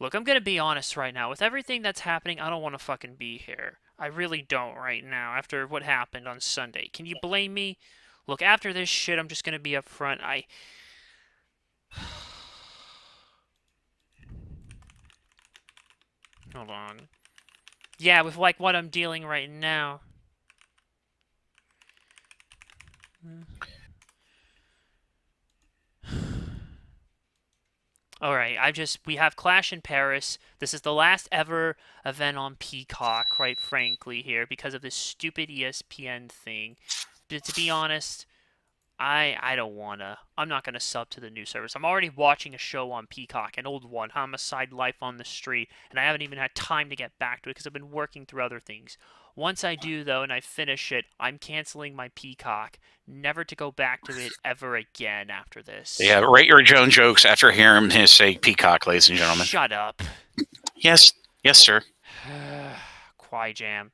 Look, I'm gonna be honest right now. With everything that's happening, I don't want to fucking be here. I really don't right now after what happened on Sunday. Can you blame me? Look, after this shit, I'm just gonna be upfront. Hold on. Yeah, with like what I'm dealing right now. Alright, we have Clash in Paris. This is the last ever event on Peacock, quite frankly, here, because of this stupid ESPN thing. But to be honest, I don't wanna. I'm not gonna sub to the new service. I'm already watching a show on Peacock, an old one, Homicide Life on the Street, and I haven't even had time to get back to it because I've been working through other things. Once I do, though, and I finish it, I'm canceling my Peacock, never to go back to it ever again after this. Yeah, rate your Joan jokes after hearing him say peacock, ladies and gentlemen. Shut up. Yes, yes, sir. Quai Jam,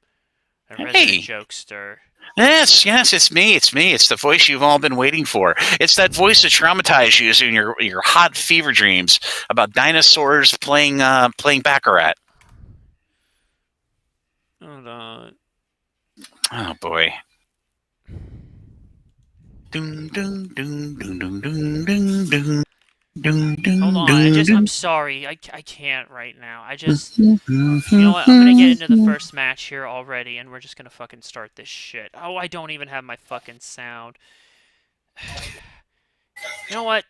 a resident Hey. jokester. Yes, it's me. It's the voice you've all been waiting for. It's that voice that traumatized you in your hot fever dreams about dinosaurs playing baccarat. Hold on. Oh boy. Dun, dun, dun, dun, dun, dun, dun, dun. Hold on, I'm sorry, I can't right now. You know what, I'm gonna get into the first match here already, and we're just gonna fucking start this shit. Oh, I don't even have my fucking sound. You know what?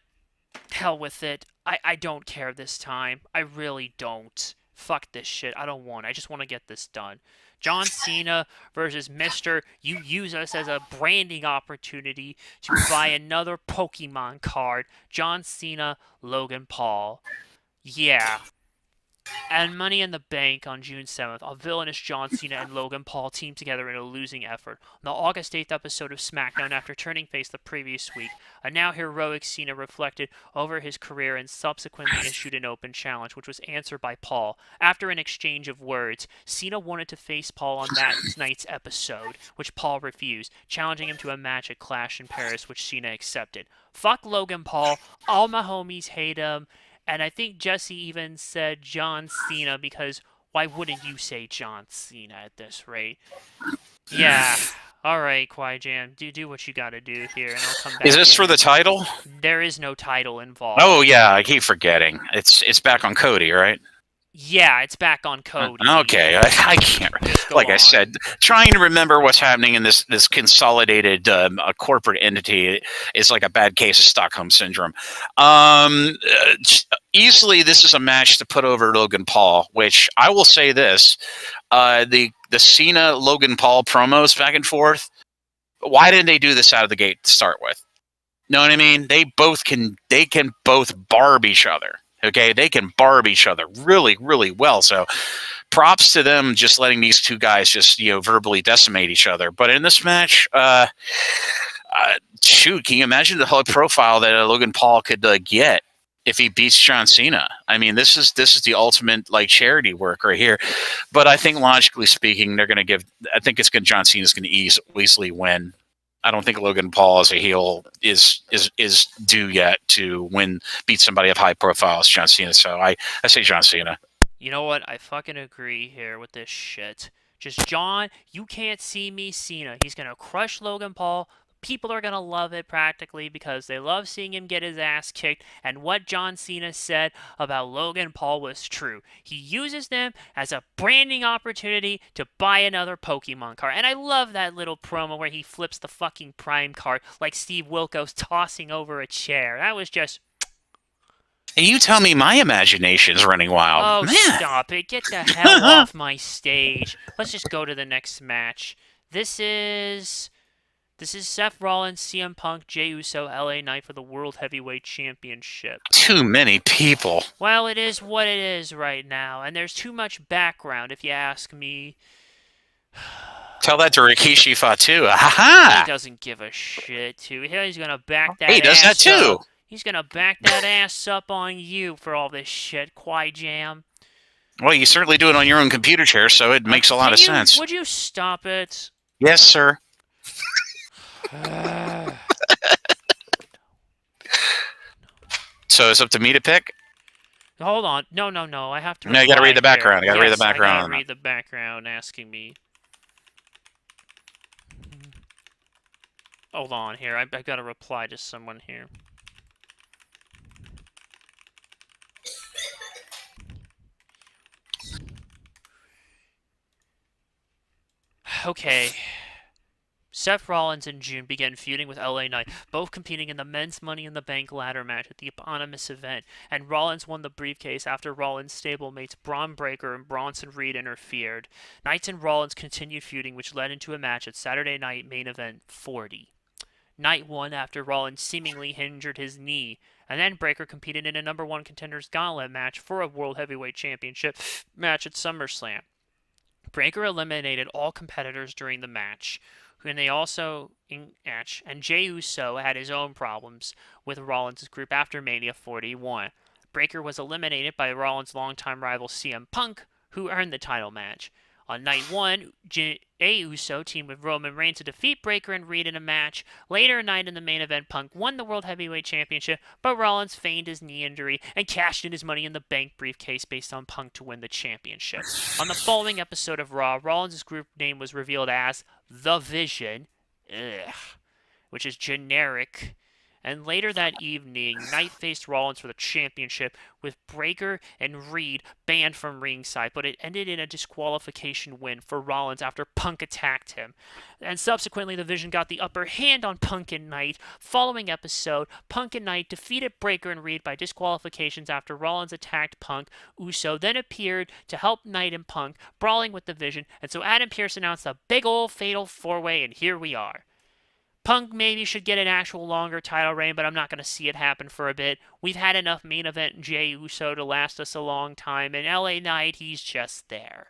Hell with it. I don't care this time. I really don't. Fuck this shit. I don't want it. I just want to get this done. John Cena versus Mr. You use us as a branding opportunity to buy another Pokemon card. John Cena, Logan Paul. Yeah. And Money in the Bank on June 7th, a villainous John Cena and Logan Paul team together in a losing effort. On the August 8th episode of SmackDown, after turning face the previous week, a now heroic Cena reflected over his career and subsequently issued an open challenge, which was answered by Paul. After an exchange of words, Cena wanted to face Paul on that night's episode, which Paul refused, challenging him to a match at Clash in Paris, which Cena accepted. Fuck Logan Paul. All my homies hate him. And I think Jesse even said John Cena because why wouldn't you say John Cena at this rate? Yeah. All right, Kwai Jam, do what you gotta do here, and I'll come back. Is this for the title? There is no title involved. Oh yeah, I keep forgetting. It's back on Cody, right? Yeah, it's back on Cody. Okay, I can't. Like I said, trying to remember what's happening in this consolidated corporate entity is like a bad case of Stockholm syndrome. Easily, this is a match to put over Logan Paul. Which I will say this: the Cena Logan Paul promos back and forth. Why didn't they do this out of the gate to start with? Know what I mean? They can both barb each other. Okay, they can barb each other really, really well. So, props to them just letting these two guys just verbally decimate each other. But in this match, shoot, can you imagine the whole profile that Logan Paul could get if he beats John Cena? I mean, this is the ultimate like charity work right here. But I think logically speaking, they're going to give. I think John Cena's going to easily win. I don't think Logan Paul as a heel is due yet to beat somebody of high profile as John Cena. So I say John Cena. You know what? I fucking agree here with this shit. Just John, you can't see me, Cena. He's gonna crush Logan Paul. People are gonna love it practically because they love seeing him get his ass kicked. And what John Cena said about Logan Paul was true. He uses them as a branding opportunity to buy another Pokemon card. And I love that little promo where he flips the fucking Prime card like Steve Wilkos tossing over a chair. That was just. And you tell me my imagination's running wild. Oh, man. Stop it. Get the hell off my stage. Let's just go to the next match. This is Seth Rollins, CM Punk, Jey Uso, LA Knight for the World Heavyweight Championship. Too many people. Well, it is what it is right now, and there's too much background, if you ask me. Tell that to Rikishi Fatu. Ha-ha! He doesn't give a shit, too. He's gonna back that He does that, too. He's gonna back that ass up on you for all this shit, Kwai Jam. Well, you certainly do it on your own computer chair, so it makes a lot of sense. Would you stop it? Yes, sir. So it's up to me to pick? Hold on. No, no, no. I have to No, you got to read reply the here. background. You got to read the Yes, I background gotta on that. read the background asking me. Hold on here. I gotta reply to someone here. Okay. Seth Rollins and June began feuding with LA Knight, both competing in the men's Money in the Bank ladder match at the eponymous event, and Rollins won the briefcase after Rollins' stablemates Braun Breaker and Bronson Reed interfered. Knight and Rollins continued feuding, which led into a match at Saturday Night Main Event 40. Knight won after Rollins seemingly injured his knee, and then Breaker competed in a number one contenders gauntlet match for a World Heavyweight Championship match at SummerSlam. Breaker eliminated all competitors during the match, and they also and Jey Uso had his own problems with Rollins' group after Mania 41. Breaker was eliminated by Rollins' longtime rival CM Punk, who earned the title match. On night one, Jey Uso teamed with Roman Reigns to defeat Breaker and Reed in a match. Later night in the main event, Punk won the World Heavyweight Championship, but Rollins feigned his knee injury and cashed in his Money in the Bank briefcase based on Punk to win the championship. On the following episode of Raw, Rollins' group name was revealed as The Vision, which is generic. And later that evening, Knight faced Rollins for the championship, with Breaker and Reed banned from ringside, but it ended in a disqualification win for Rollins after Punk attacked him. And subsequently, the Vision got the upper hand on Punk and Knight. Following episode, Punk and Knight defeated Breaker and Reed by disqualifications after Rollins attacked Punk. Uso then appeared to help Knight and Punk, brawling with the Vision, and so Adam Pearce announced a big old fatal four-way, and here we are. Punk maybe should get an actual longer title reign, but I'm not going to see it happen for a bit. We've had enough main event Jey Uso to last us a long time, and LA Knight, he's just there.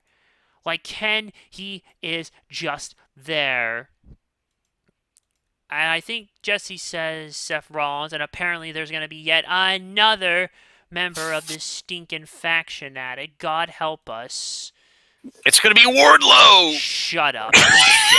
Like Ken, he is just there. And I think Jesse says Seth Rollins, and apparently there's going to be yet another member of this stinking faction at it. God help us. It's going to be Wardlow. Shut up. He's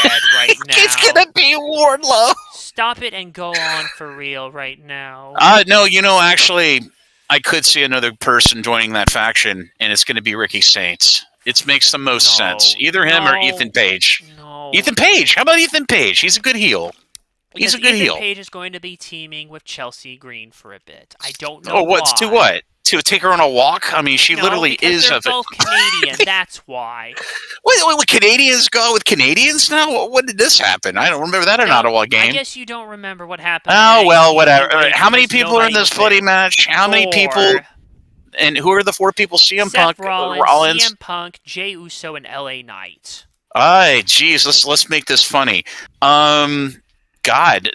dead right now. It's going to be Wardlow. Stop it and go on for real right now. No, actually, I could see another person joining that faction, and it's going to be Ricky Saints. It makes the most sense. Either him or Ethan Page. No. Ethan Page. How about Ethan Page? He's a good heel. He's a good heel. Ethan Page is going to be teaming with Chelsea Green for a bit. I don't know why. To what? To take her on a walk? I mean, she literally is. They're both Canadian. That's why. Wait, Canadians go with Canadians now? When did this happen? I don't remember that in an Ottawa game. I guess you don't remember what happened. Oh, well, whatever. How many people are in this bloody match? How many people? And who are the four people? CM Punk, Rollins, CM Punk, Jey Uso, and LA Knight. Jeez, let's make this funny. God,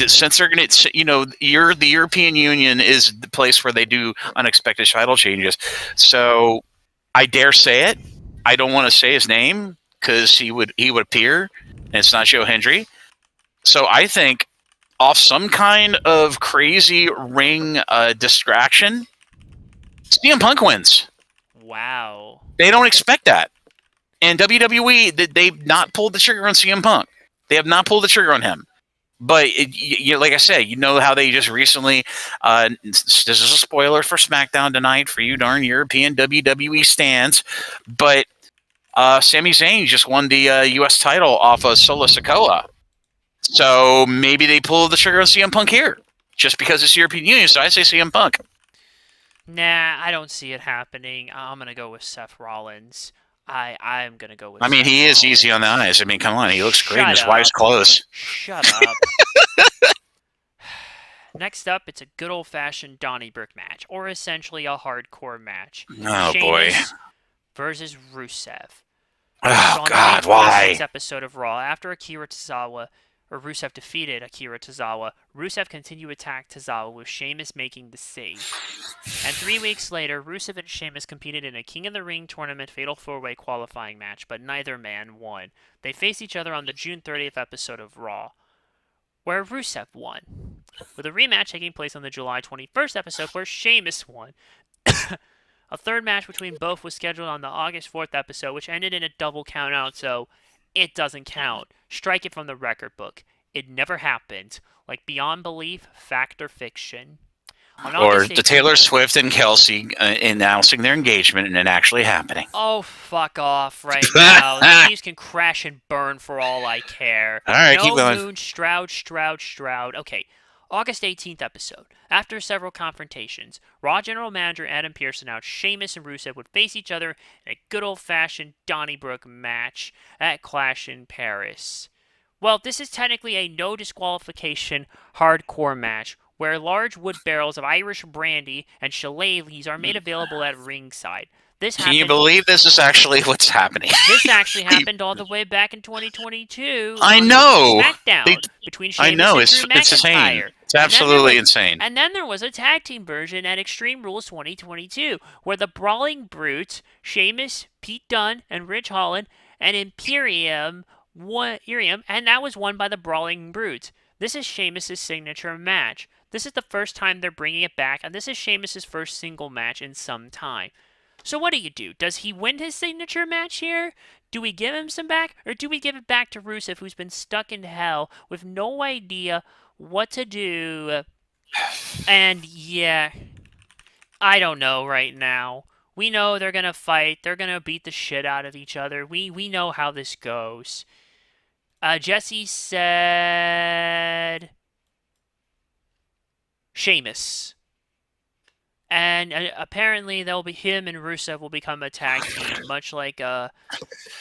since they're going to, the European Union is the place where they do unexpected title changes. So I dare say it. I don't want to say his name because he would appear, and it's not Joe Hendry. So I think off some kind of crazy ring distraction, CM Punk wins. Wow. They don't expect that. And WWE, they've not pulled the trigger on CM Punk. They have not pulled the trigger on him. But, like I said, how they just recently, this is a spoiler for SmackDown tonight for you darn European WWE stans, but Sami Zayn just won the U.S. title off of Solo Sikoa. So maybe they pull the trigger on CM Punk here, just because it's European Union, so I say CM Punk. Nah, I don't see it happening. I'm going to go with Seth Rollins. I'm going to go with I mean, Seth he Rollins. is easy on the eyes. I mean, come on. He looks great in his wife's clothes. Shut up. Next up, it's a good old-fashioned Donnybrook match, or essentially a hardcore match. Oh, Sheamus boy. Versus Rusev. Oh, God, why? This episode of Raw, after Rusev defeated Akira Tozawa, Rusev continued to attack Tozawa, with Sheamus making the save. And 3 weeks later, Rusev and Sheamus competed in a King of the Ring tournament fatal four-way qualifying match, but neither man won. They faced each other on the June 30th episode of Raw, where Rusev won, with a rematch taking place on the July 21st episode where Sheamus won. A third match between both was scheduled on the August 4th episode, which ended in a double countout, so it doesn't count. Strike it from the record book. It never happened. Like Beyond Belief, fact or fiction. On Or August the 18th. Taylor Swift and Kelsey announcing their engagement and it actually happening. Oh, fuck off right now. These can crash and burn for all I care. All right, keep No going. Moon, Stroud. Okay. August 18th episode. After several confrontations, Raw General Manager Adam Pearce announced Sheamus and Rusev would face each other in a good old-fashioned Donnybrook match at Clash in Paris. Well, this is technically a no disqualification hardcore match where large wood barrels of Irish brandy and shillelaghs are made available at ringside. This Can you happened. believe this is actually what's happening? This actually happened all the way back in 2022 I on know. SmackDown between I Sheamus know. and Drew It's insane. McIntyre. It's absolutely insane. And then there was a tag team version at Extreme Rules 2022 where the Brawling Brutes, Sheamus, Pete Dunne, and Rich Holland, and Imperium, and that was won by the Brawling Brutes. This is Sheamus' signature match. This is the first time they're bringing it back, and this is Sheamus' first single match in some time. So what do? Does he win his signature match here? Do we give him some back, or do we give it back to Rusev, who's been stuck in hell with no idea what to do? And yeah, I don't know right now. We know they're gonna fight. They're gonna beat the shit out of each other. We know how this goes. Jesse said Sheamus. And apparently, him and Rusev will become a tag team, much like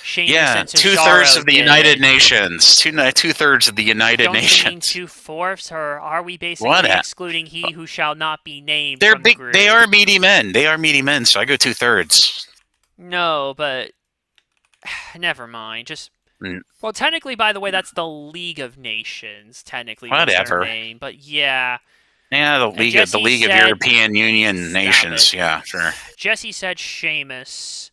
Sheamus and Cesaro 2/3 of the did. United Nations. 2/3 of the United Don't you mean Nations. 2/4, or are we basically excluding he who shall not be named They're from the big. group? They are meaty men. They are meaty men. So I go 2/3. No, but never mind. Just Mm. well, technically, by the way, that's the League of Nations. Technically, Whatever. was their name, but yeah. Yeah, the League of said, European Union Nations. Yeah, sure. Jesse said Sheamus.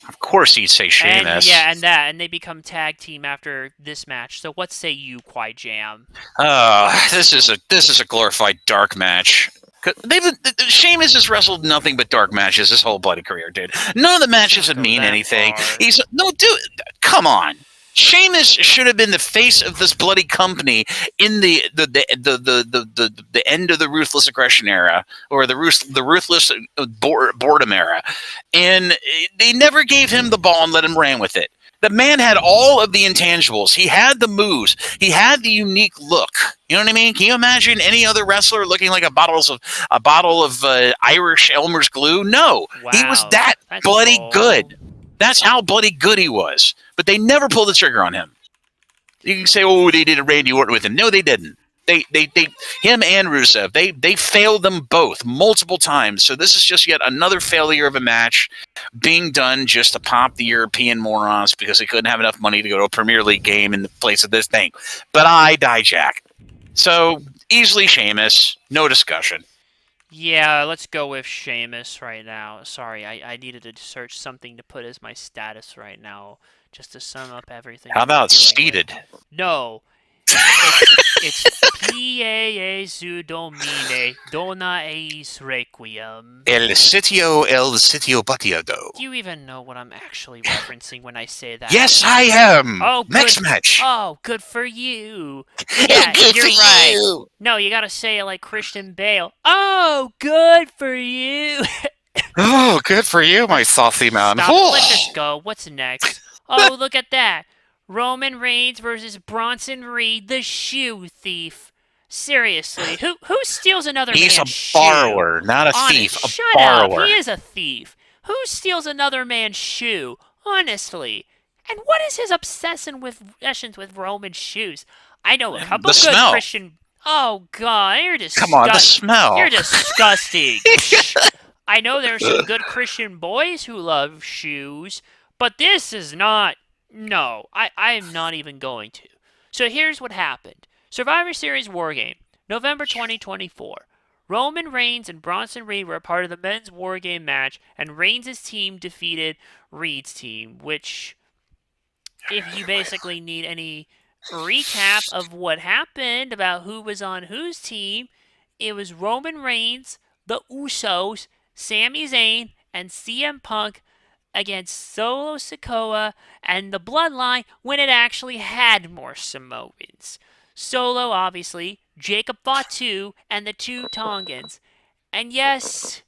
Of course, he'd say Sheamus. And they become tag team after this match. So what say you, Kwai Jam? Oh, this is a glorified dark match. Sheamus has wrestled nothing but dark matches his whole bloody career, dude. None of the matches would mean anything. Dude, come on. Sheamus should have been the face of this bloody company in the end of the ruthless aggression era, or the ruthless boredom era, and they never gave him the ball and let him run with it. The man had all of the intangibles. He had the moves. He had the unique look. You know what I mean? Can you imagine any other wrestler looking like a bottle of Irish Elmer's glue? No, wow, he was that bloody good. That's how bloody good he was. But they never pulled the trigger on him. You can say, "Oh, they did a Randy Orton with him." No, they didn't. Him and Rusev, they failed them both multiple times. So this is just yet another failure of a match being done just to pop the European morons because they couldn't have enough money to go to a Premier League game in the place of this thing. But I die, Jack. So easily Sheamus, no discussion. Yeah, let's go with Sheamus right now. Sorry, I needed to search something to put as my status right now, just to sum up everything. How about seated? No. It's P.A.A. su domine, dona eis requiem. El sitio batiado. Do you even know what I'm actually referencing when I say that? Yes, I am. Oh, next match. Oh, good for you. Yeah, you're right. You. No, you gotta say it like Christian Bale. Oh, good for you. Oh, good for you, my saucy man. Let's just go. What's next? Oh, look at that. Roman Reigns versus Bronson Reed, the shoe thief. Seriously, who steals another man's shoe? He's a borrower, not a thief. Shut a borrower. Up. He is a thief. Who steals another man's shoe? Honestly. And what is his obsession with Roman shoes? I know a couple good Christian... Oh, God, you're disgusting. Come on, the smell. You're disgusting. I know there's some good Christian boys who love shoes, but this is not... No, I'm not even going to. So here's what happened. Survivor Series War Game, November 2024. Roman Reigns and Bronson Reed were a part of the men's War Game match, and Reigns' team defeated Reed's team, which, if you basically need any recap of what happened about who was on whose team, it was Roman Reigns, the Usos, Sami Zayn, and CM Punk against Solo Sikoa and the Bloodline when it actually had more Samoans. Solo obviously Jacob Fatu, and the two Tongans. And yes,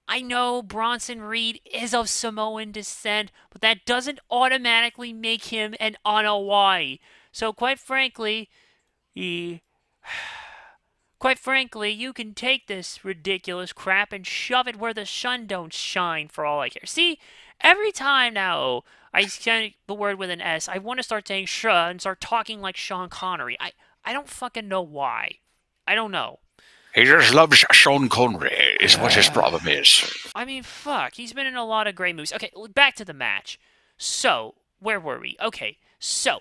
I know Bronson Reed is of Samoan descent, but that doesn't automatically make him an Anawai. So he, quite frankly, you can take this ridiculous crap and shove it where the sun don't shine for all I care. See, every time now I say the word with an S, I want to start saying "sh" and start talking like Sean Connery. I don't fucking know why. I don't know. He just loves Sean Connery, is what his problem is. I mean, fuck. He's been in a lot of great movies. Okay, back to the match. So, where were we? Okay, so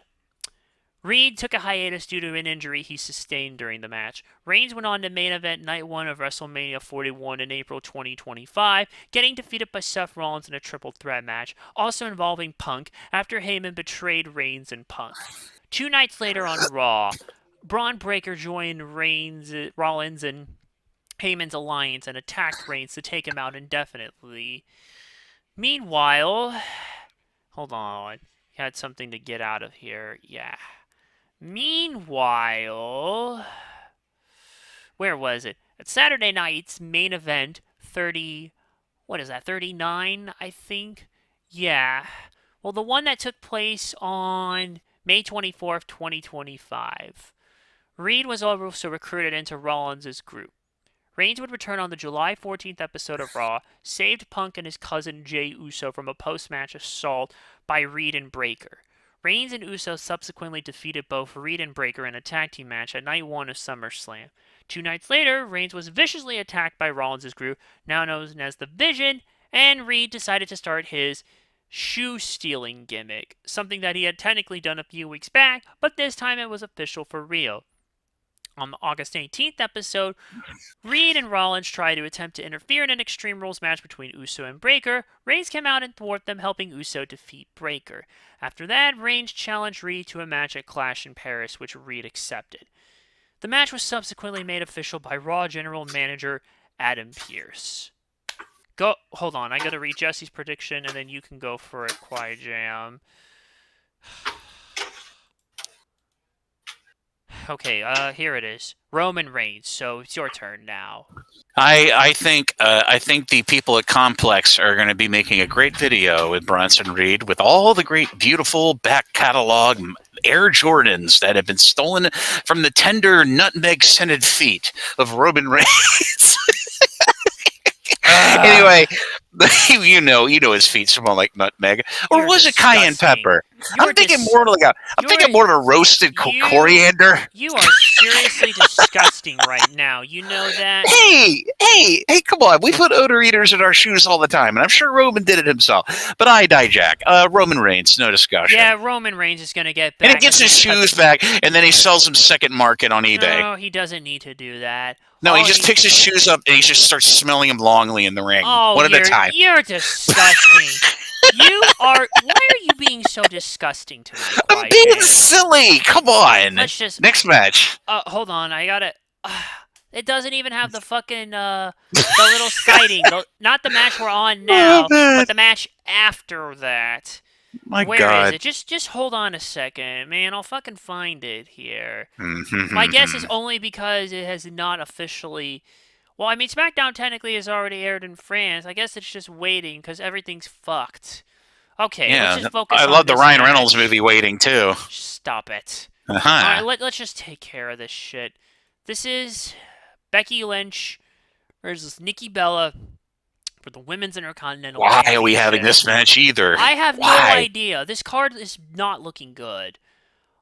Reed took a hiatus due to an injury he sustained during the match. Reigns went on to main event night 1 of WrestleMania 41 in April 2025, getting defeated by Seth Rollins in a triple threat match, also involving Punk, after Heyman betrayed Reigns and Punk. 2 nights later on Raw, Braun Breaker joined Rollins and Heyman's alliance and attacked Reigns to take him out indefinitely. Meanwhile, hold on. He had something to get out of here. Yeah. Meanwhile, where was it? At Saturday night's main event, 30, what is that, 39, I think? Yeah. Well, the one that took place on May 24th, 2025. Reed was also recruited into Rollins' group. Reigns would return on the July 14th episode of Raw, saved Punk and his cousin Jey Uso from a post-match assault by Reed and Breaker. Reigns and Uso subsequently defeated both Reed and Breaker in a tag team match at Night 1 of SummerSlam. 2 nights later, Reigns was viciously attacked by Rollins' group, now known as The Vision, and Reed decided to start his shoe-stealing gimmick, something that he had technically done a few weeks back, but this time it was official for real. On the August 18th episode, Reed and Rollins tried to attempt to interfere in an Extreme Rules match between Uso and Breaker. Reigns came out and thwarted them, helping Uso defeat Breaker. After that, Reigns challenged Reed to a match at Clash in Paris, which Reed accepted. The match was subsequently made official by Raw General Manager Adam Pearce. Hold on, I gotta read Jesse's prediction, and then you can go for it, Quiet Jam. Okay, here it is. Roman Reigns. So it's your turn now. I think the people at Complex are going to be making a great video with Bronson Reed with all the great, beautiful back catalog Air Jordans that have been stolen from the tender, nutmeg-scented feet of Roman Reigns. Anyway, you know his feet smell like nutmeg, or You're was it cayenne disgusting. pepper? You're I'm thinking more of a roasted coriander. You are seriously disgusting right now. You know that? Hey! Come on, we put odor eaters in our shoes all the time, and I'm sure Roman did it himself. But I die, Jack. Roman Reigns, no discussion. Yeah, Roman Reigns is gonna get back. And he gets his shoes back, and then he sells them second market on eBay. No, he doesn't need to do that. No, he just picks his shoes up and he just starts smelling them longly in the ring, one at a time. You're disgusting. Why are you being so disgusting to me? I'm being silly. Come on. Let's just next match. Hold on. I gotta. It doesn't even have the fucking the little sighting. Not the match we're on now, but the match after that. My Where God. is it? Just hold on a second, man. I'll fucking find it here. My guess is only because it has not officially. Well, I mean, SmackDown technically has already aired in France. I guess it's just waiting because everything's fucked. Okay, let's just focus on I love the Ryan match. Reynolds movie Waiting, too. Stop it. Uh-huh. All right, let's just take care of this shit. This is Becky Lynch versus Nikki Bella for the Women's Intercontinental Championship. Why are we having this match either? I have no idea. This card is not looking good.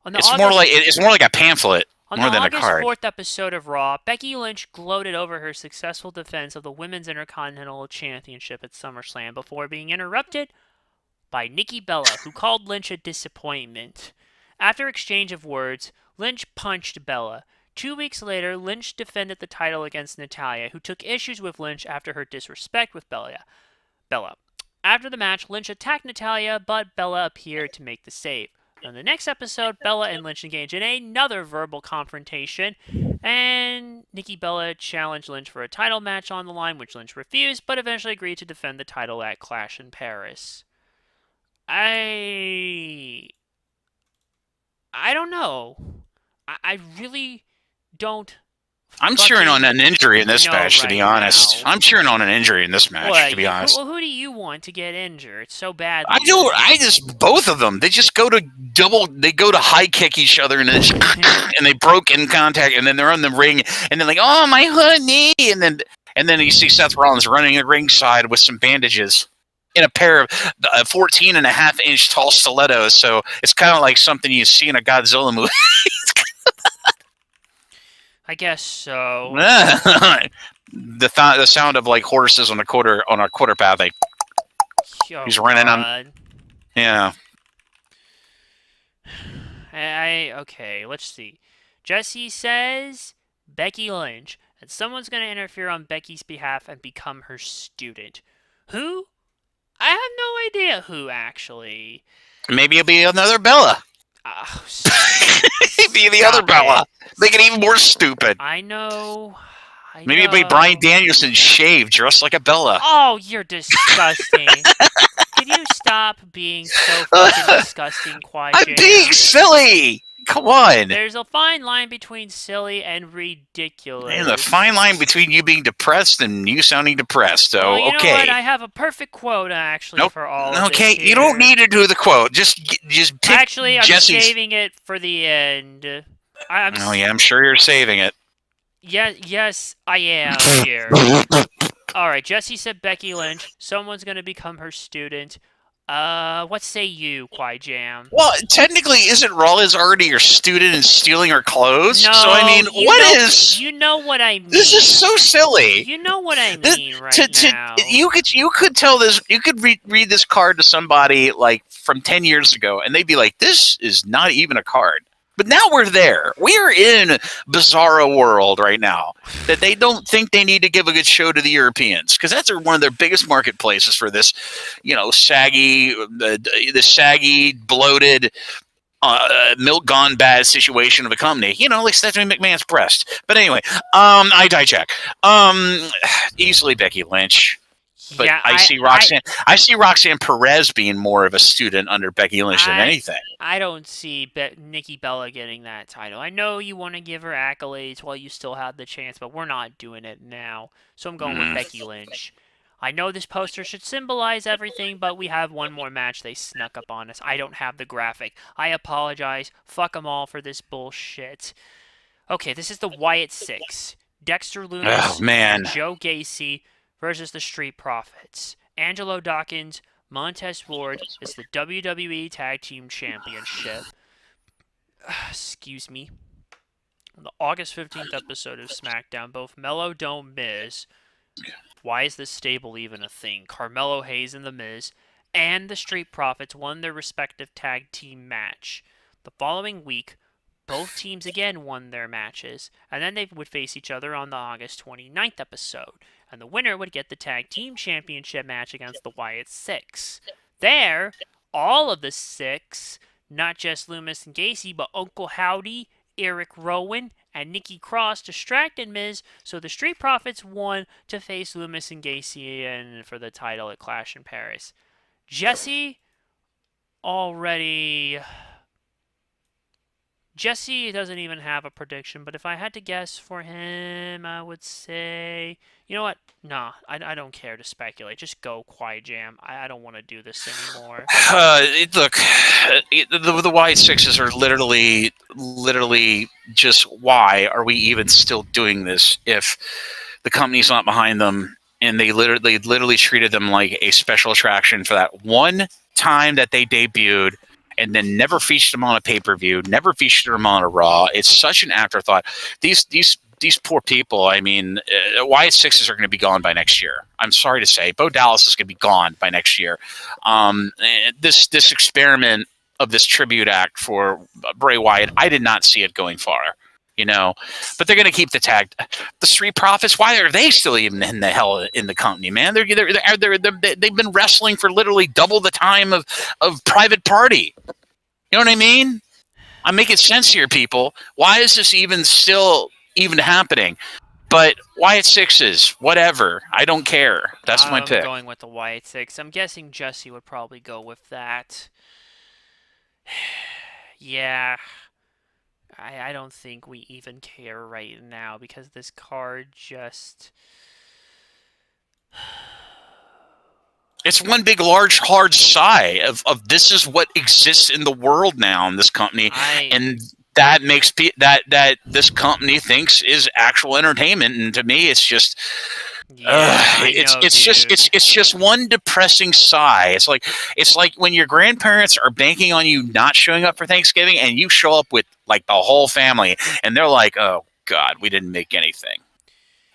It's more like a pamphlet. On more the than August a card. 4th episode of Raw, Becky Lynch gloated over her successful defense of the Women's Intercontinental Championship at SummerSlam before being interrupted by Nikki Bella, who called Lynch a disappointment. After exchange of words, Lynch punched Bella. 2 weeks later, Lynch defended the title against Natalya, who took issues with Lynch after her disrespect with Bella. After the match, Lynch attacked Natalya, but Bella appeared to make the save. In the next episode, Bella and Lynch engage in another verbal confrontation, and Nikki Bella challenged Lynch for a title match on the line, which Lynch refused, but eventually agreed to defend the title at Clash in Paris. I don't know. I really don't I'm cheering on an injury in this match, to right be honest. now. I'm cheering on an injury in this match, What? to be honest. Who do you want to get injured so badly? I just both of them. They just go to high kick each other and and they broke in contact and then they're on the ring and they're like, oh my honey, and then you see Seth Rollins running the ringside with some bandages in a pair of 14 and a half inch tall stilettos. So it's kind of like something you see in a Godzilla movie. I guess so. The sound of like horses on a quarter path. Like he's running on. Yeah. Okay, let's see. Jesse says Becky Lynch, and someone's going to interfere on Becky's behalf and become her student. Who? I have no idea who, actually. Maybe it'll be another Bella. Be the other Bella. Make it even more stupid. I know. Maybe it'll be Bryan Danielson shaved, dressed like a Bella. Oh, you're disgusting. Can you stop being so fucking disgusting, Qui-Jam? I'm being silly. Come on. There's a fine line between silly and ridiculous. And the fine line between you being depressed and you sounding depressed. So, well, you know okay. what? I have a perfect quote, actually, for all of Okay, this you don't need to do the quote. Just pick Actually, I'm Jesse's... saving it for the end. I'm sure you're saving it. Yes, I am here. Alright, Jesse said Becky Lynch. Someone's going to become her student. What say you, Qui-Jam? Well, technically, isn't Rollins already your student and stealing her clothes? No, so, I mean, You know what I mean. This is so silly. You know what I mean now. You could tell this. You could read this card to somebody like from 10 years ago, and they'd be like, "This is not even a card." But now we're there. We're in bizarro world right now that they don't think they need to give a good show to the Europeans because that's one of their biggest marketplaces for this, saggy, bloated, milk gone bad situation of a company. Like Stephanie McMahon's breast. But anyway, I digress. Easily Becky Lynch. But yeah, I see Roxanne Perez being more of a student under Becky Lynch than anything. I don't see Nikki Bella getting that title. I know you want to give her accolades while you still have the chance, but we're not doing it now. So I'm going with Becky Lynch. I know this poster should symbolize everything, but we have one more match they snuck up on us. I don't have the graphic. I apologize. Fuck them all for this bullshit. Okay, this is the Wyatt Six. Dexter Lumis and Joe Gacy versus the Street Profits. Angelo Dawkins, Montez Ford is the WWE Tag Team Championship. Excuse me. On the August 15th episode of SmackDown, both Mello Dome Miz, why is this stable even a thing? Carmelo Hayes and The Miz, and the Street Profits won their respective tag team match. The following week, both teams again won their matches, and then they would face each other on the August 29th episode, and the winner would get the Tag Team Championship match against the Wyatt Six. There, all of the six, not just Lumis and Gacy, but Uncle Howdy, Eric Rowan, and Nikki Cross distracted Miz, so the Street Profits won to face Lumis and Gacy and for the title at Clash in Paris. Jesse doesn't even have a prediction, but if I had to guess for him, I would say... You know what? Nah, I don't care to speculate. Just go, Qui-Jam. I don't want to do this anymore. Look, the Wyatt Sixes are literally just, why are we even still doing this if the company's not behind them and they literally treated them like a special attraction for that one time that they debuted and then never featured them on a pay-per-view, never featured them on a Raw. It's such an afterthought. These poor people, I mean, Wyatt Sixes are going to be gone by next year. I'm sorry to say. Bo Dallas is going to be gone by next year. This experiment of this tribute act for Bray Wyatt, I did not see it going far. But they're going to keep the tag. The Street Profits, why are they still even in the company, man? They've been wrestling for literally double the time of Private Party. You know what I mean? I'm making sense here, people. Why is this still happening? But Wyatt Sixes, whatever. I don't care. That's my pick. I'm going with the Wyatt Six. I'm guessing Jesse would probably go with that. Yeah. I don't think we even care right now because this card just. It's one big, large, hard sigh of this is what exists in the world now in this company, I. and that makes that this company thinks is actual entertainment. And to me, it's just Yeah, I it's know, it's just dude. it's just one depressing sigh. It's like when your grandparents are banking on you not showing up for Thanksgiving, and you show up with like the whole family, and they're like, "Oh God, we didn't make anything."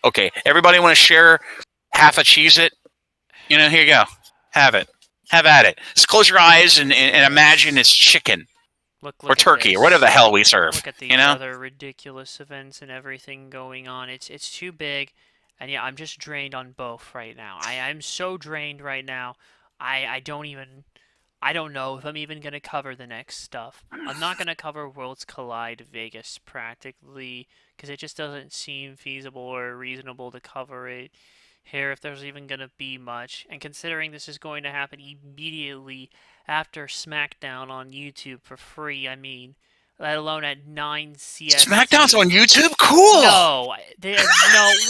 Okay, everybody want to share half a cheese it? Here you go. Have it. Have at it. Just close your eyes and imagine Yes. it's chicken or Look at turkey or whatever the this. hell we serve. Look at You these know? other ridiculous events and everything going on. It's too big, and yeah, I'm just drained on both right now. I'm so drained right now. I don't even I don't know if I'm even gonna cover the next stuff. I'm not gonna cover Worlds Collide Vegas practically because it just doesn't seem feasible or reasonable to cover it here if there's even gonna be much. And considering this is going to happen immediately after SmackDown on YouTube for free, I mean, let alone at 9 SmackDown's CST. on YouTube? Cool. No,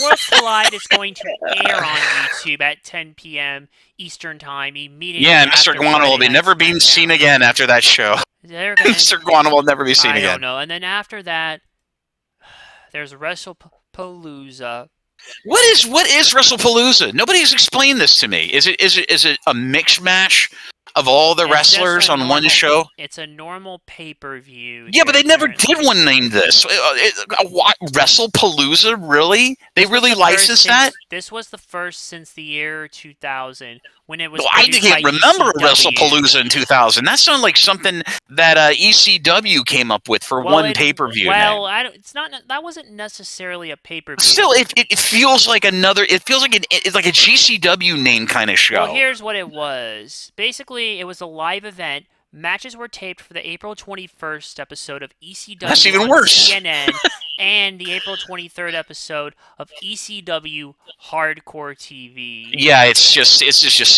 Worlds Collide is going to air on YouTube at 10 p.m. Eastern Time Yeah, immediately and Mr. after Guano will Friday be Night never being seen SmackDown. again after that show. They're gonna, Mr. Guano will never be seen I don't again. know. And then after that, there's WrestlePalooza. What is WrestlePalooza? Nobody's explained this to me. Is it a mix mash of all the It's just wrestlers a on one normal. show? It's a normal pay-per-view Yeah, but here they never did apparently. one named this. WrestlePalooza? Really? They This was really the first licensed that? since this was the first since the year 2000 when it was Well, I produced by can't remember ECW. WrestlePalooza in 2000. That sounded like something that ECW came up with for Well, one it pay-per-view well, name. I don't. It's not. That wasn't necessarily a pay-per-view. Still, it feels like another. It feels like it's like a GCW name kind of Well, show. here's what it was. Basically, it was a live event. Matches were taped for the April 21st episode of That's ECW even on worse. CNN and the April 23rd episode of ECW Hardcore TV. Yeah, it's just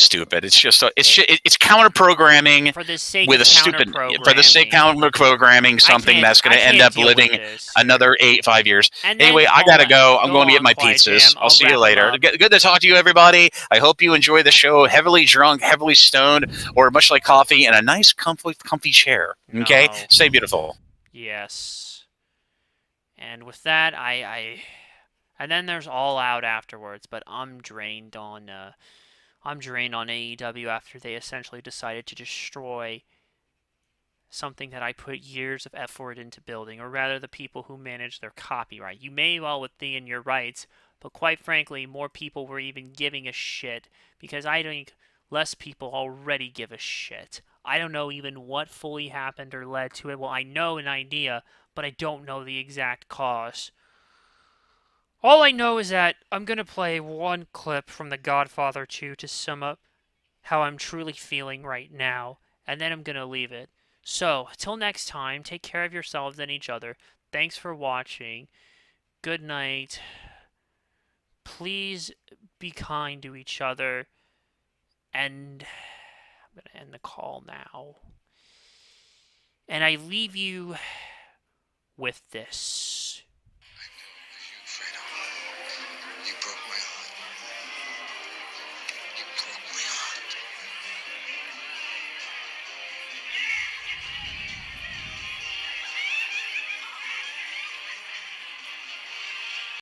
stupid. It's counter programming For the sake with of a counter stupid for the sake programming. counter programming something that's going I to end can't up deal with living this here. another 5 years. And Anyway, then I gotta go. I'm go going to get on, my Quiet pizzas. Jam. I'll I'll see you wrap it later. up. Good to talk to you, everybody. I hope you enjoy the show. Heavily drunk, heavily stoned, or much like coffee in a nice, comfy chair. Okay, No. stay beautiful. Yes. And with that, and then there's All Out afterwards, but I'm drained on AEW after they essentially decided to destroy something that I put years of effort into building, or rather the people who manage their copyright. You may well within your rights, but quite frankly, more people were even giving a shit because I think less people already give a shit. I don't know even what fully happened or led to it. Well, I know an idea, but I don't know the exact cause. All I know is that I'm going to play one clip from The Godfather 2 to sum up how I'm truly feeling right now, and then I'm going to leave it. So, till next time, take care of yourselves and each other. Thanks for watching. Good night. Please be kind to each other. And I'm going to end the call now. And I leave you with this.